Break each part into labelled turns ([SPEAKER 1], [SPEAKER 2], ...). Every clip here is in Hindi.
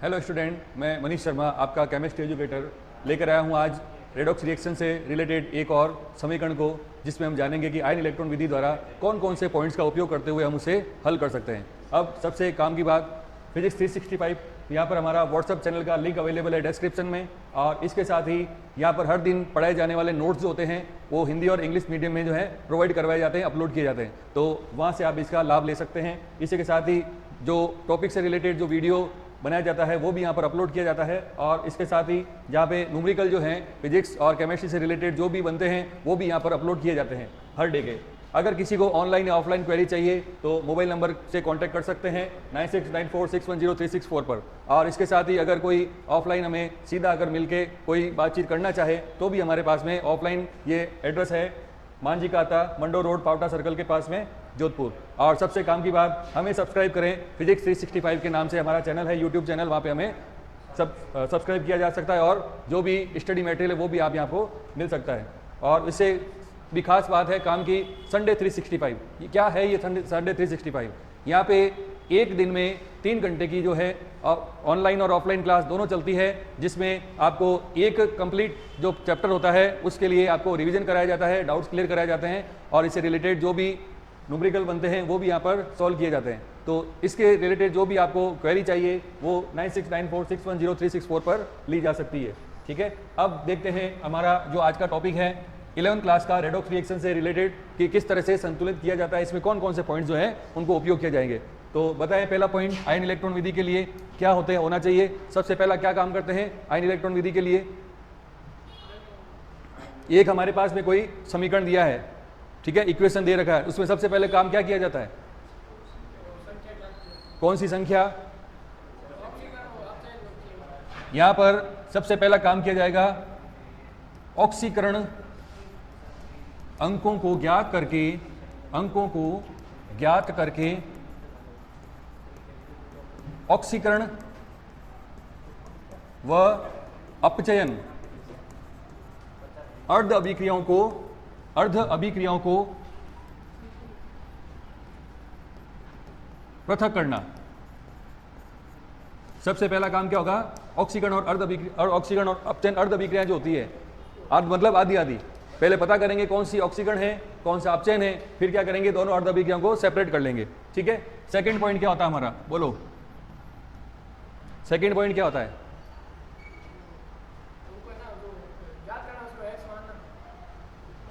[SPEAKER 1] हेलो स्टूडेंट, मैं मनीष शर्मा आपका केमिस्ट्री एजुकेटर लेकर आया हूँ आज रेडॉक्स रिएक्शन से रिलेटेड एक और समीकरण को, जिसमें हम जानेंगे कि आयन इलेक्ट्रॉन विधि द्वारा कौन कौन से पॉइंट्स का उपयोग करते हुए हम उसे हल कर सकते हैं। अब सबसे काम की बात, फिजिक्स 365 यहाँ पर हमारा व्हाट्सअप चैनल का लिंक अवेलेबल है डिस्क्रिप्शन में, और इसके साथ ही यहाँ पर हर दिन पढ़ाए जाने वाले नोट्स जो होते हैं वो हिंदी और इंग्लिश मीडियम में जो है प्रोवाइड करवाए जाते हैं, अपलोड किए जाते हैं, तो वहाँ से आप इसका लाभ ले सकते हैं। इसी के साथ ही जो टॉपिक से रिलेटेड जो वीडियो बनाया जाता है वो भी यहाँ पर अपलोड किया जाता है, और इसके साथ ही जहाँ पे न्यूमेरिकल जो हैं फिजिक्स और केमिस्ट्री से रिलेटेड जो भी बनते हैं वो भी यहाँ पर अपलोड किए जाते हैं हर डे के। अगर किसी को ऑनलाइन या ऑफलाइन क्वेरी चाहिए तो मोबाइल नंबर से कांटेक्ट कर सकते हैं 9694610364 पर, और इसके साथ ही अगर कोई ऑफलाइन हमें सीधा अगर मिलके कोई बातचीत करना चाहे तो भी हमारे पास में ऑफलाइन ये एड्रेस है, मांझी काता मंडो रोड पावटा सर्कल के पास में जोधपुर। और सबसे काम की बात, हमें सब्सक्राइब करें, फिजिक्स 365 के नाम से हमारा चैनल है, यूट्यूब चैनल, वहाँ पे हमें सब्सक्राइब किया जा सकता है, और जो भी स्टडी मटेरियल है वो भी आप यहाँ को मिल सकता है। और इससे भी खास बात है काम की, संडे 365 ये क्या है, ये संडे 365 यहाँ पे एक दिन में 3 घंटे की जो है ऑनलाइन और ऑफलाइन क्लास दोनों चलती है, जिसमें आपको एक कंप्लीट जो चैप्टर होता है उसके लिए आपको रिवीजन कराया जाता है, डाउट्स क्लियर कराए जाते हैं, और इससे रिलेटेड जो भी न्यूमेरिकल बनते हैं वो भी यहाँ पर सॉल्व किए जाते हैं। तो इसके रिलेटेड जो भी आपको क्वेरी चाहिए वो 9694610364 पर ली जा सकती है। ठीक है, अब देखते हैं हमारा जो आज का टॉपिक है 11th क्लास का रेडॉक्स रिएक्शन से रिलेटेड कि किस तरह से संतुलित किया जाता है, इसमें कौन कौन से पॉइंट्स जो हैं उनको उपयोग किए जाएंगे। तो बताएं पहला पॉइंट, आयन इलेक्ट्रॉन विधि के लिए क्या होते हैं होना चाहिए। सबसे पहला क्या काम करते हैं आयन इलेक्ट्रॉन विधि के लिए, एक हमारे पास में कोई समीकरण दिया है, ठीक है, इक्वेशन दे रखा है, उसमें सबसे पहले काम क्या किया जाता है, कौन सी संख्या, यहां पर सबसे पहला काम किया जाएगा ऑक्सीकरण अंकों को ज्ञात करके ऑक्सीकरण व अपचयन अर्ध अभिक्रियाओं को पृथक करना। सबसे पहला काम क्या होगा, ऑक्सीकरण और ऑक्सीकरण और अपचयन अर्ध अभिक्रिया जो होती है, मतलब आधी पहले पता करेंगे कौन सी ऑक्सीकरण है कौन सा अपचयन है, फिर क्या करेंगे दोनों अर्ध अभिक्रियाओं को सेपरेट कर लेंगे। ठीक है, सेकंड पॉइंट क्या होता है हमारा, बोलो सेकंड पॉइंट क्या होता है।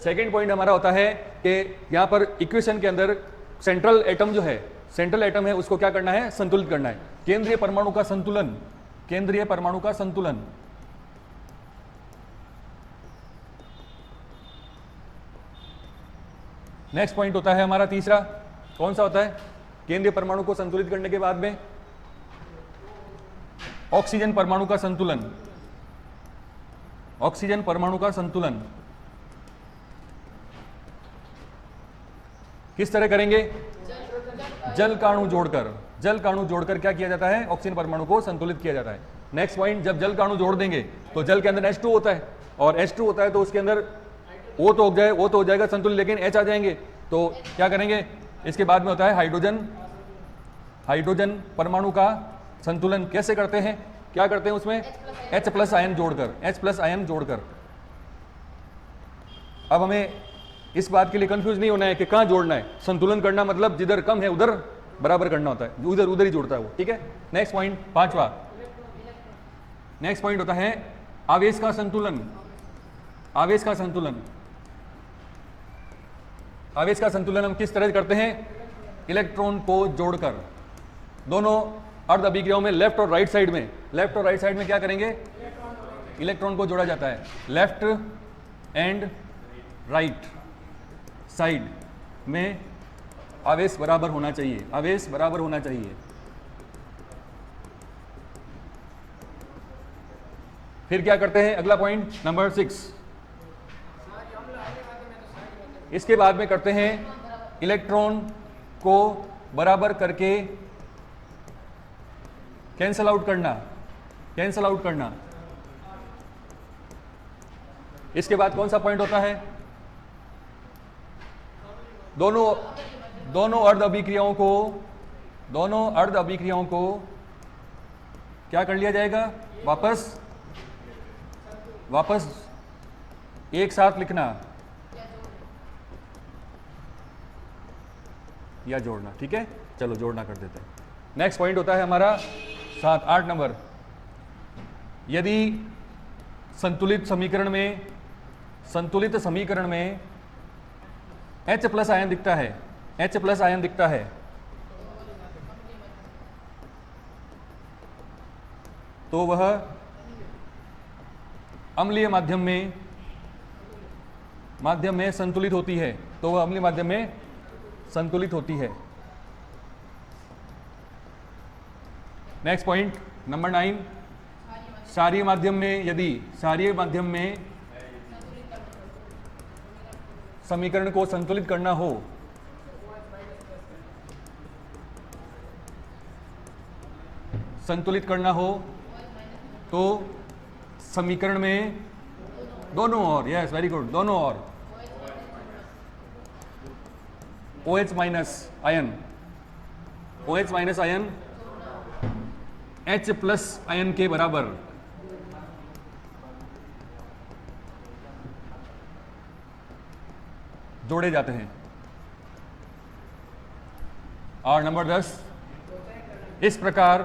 [SPEAKER 1] सेकेंड पॉइंट हमारा होता है कि यहां पर इक्वेशन के अंदर सेंट्रल एटम जो है, सेंट्रल एटम है, उसको क्या करना है, संतुलित करना है। केंद्रीय परमाणु का संतुलन, नेक्स्ट पॉइंट होता है हमारा तीसरा, कौन सा होता है, केंद्रीय परमाणु को संतुलित करने के बाद में ऑक्सीजन परमाणु का संतुलन किस तरह करेंगे, जल काणु जोड़कर क्या किया जाता है, ऑक्सीजन परमाणु को संतुलित किया जाता है। नेक्स्ट पॉइंट, जब जल काणु जोड़ देंगे तो जल के अंदर H2 होता है, और H2 होता है तो उसके अंदर वो तो हो जाएगा संतुलित, लेकिन H आ जाएंगे, तो क्या करेंगे, इसके बाद में होता है हाइड्रोजन परमाणु का संतुलन। कैसे करते हैं, क्या करते हैं उसमें, H+ आयन जोड़कर। अब हमें इस बात के लिए कंफ्यूज नहीं होना है कि कहां जोड़ना है, संतुलन करना मतलब जिधर कम है उधर बराबर करना होता है, उधर ही जोड़ता है वो। ठीक है, नेक्स्ट पॉइंट पांचवा, नेक्स्ट पॉइंट होता है आवेश का संतुलन। हम किस तरह करते हैं, इलेक्ट्रॉन को जोड़कर, दोनों अर्ध अभिक्रियाओं में लेफ्ट और राइट साइड में क्या करेंगे, इलेक्ट्रॉन को जोड़ा जाता है। लेफ्ट एंड राइट साइड में आवेश बराबर होना चाहिए, फिर क्या करते हैं, अगला पॉइंट नंबर 6, इसके बाद में करते हैं इलेक्ट्रॉन को बराबर करके कैंसल आउट करना। इसके बाद कौन सा पॉइंट होता है, दोनों अर्ध अभिक्रियाओं को क्या कर लिया जाएगा, वापस एक साथ लिखना या जोड़ना। ठीक है, चलो जोड़ना कर देते हैं। नेक्स्ट पॉइंट होता है हमारा 8 नंबर। यदि संतुलित समीकरण में H प्लस आयन दिखता है, तो वह अम्लीय माध्यम में संतुलित होती है, नेक्स्ट पॉइंट नंबर 9, क्षारीय माध्यम में यदि समीकरण को संतुलित करना हो तो समीकरण में दोनों ओर, यस वेरी गुड, दोनों ओर OH minus ion H plus ion के बराबर जोड़े जाते हैं। और नंबर 10, इस प्रकार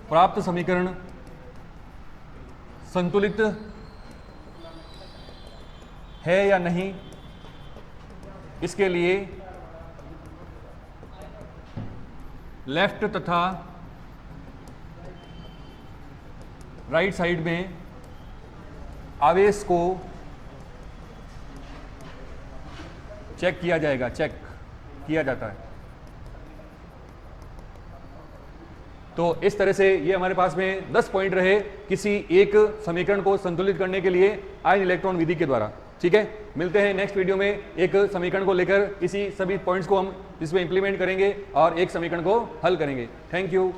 [SPEAKER 1] प्राप्त समीकरण संतुलित है या नहीं, इसके लिए लेफ्ट तथा राइट साइड में आवेश को चेक किया जाता है। तो इस तरह से ये हमारे पास में 10 पॉइंट रहे किसी एक समीकरण को संतुलित करने के लिए आयन इलेक्ट्रॉन विधि के द्वारा। ठीक है, मिलते हैं नेक्स्ट वीडियो में एक समीकरण को लेकर, इसी सभी पॉइंट्स को हम इसमें इंप्लीमेंट करेंगे और एक समीकरण को हल करेंगे। Thank you.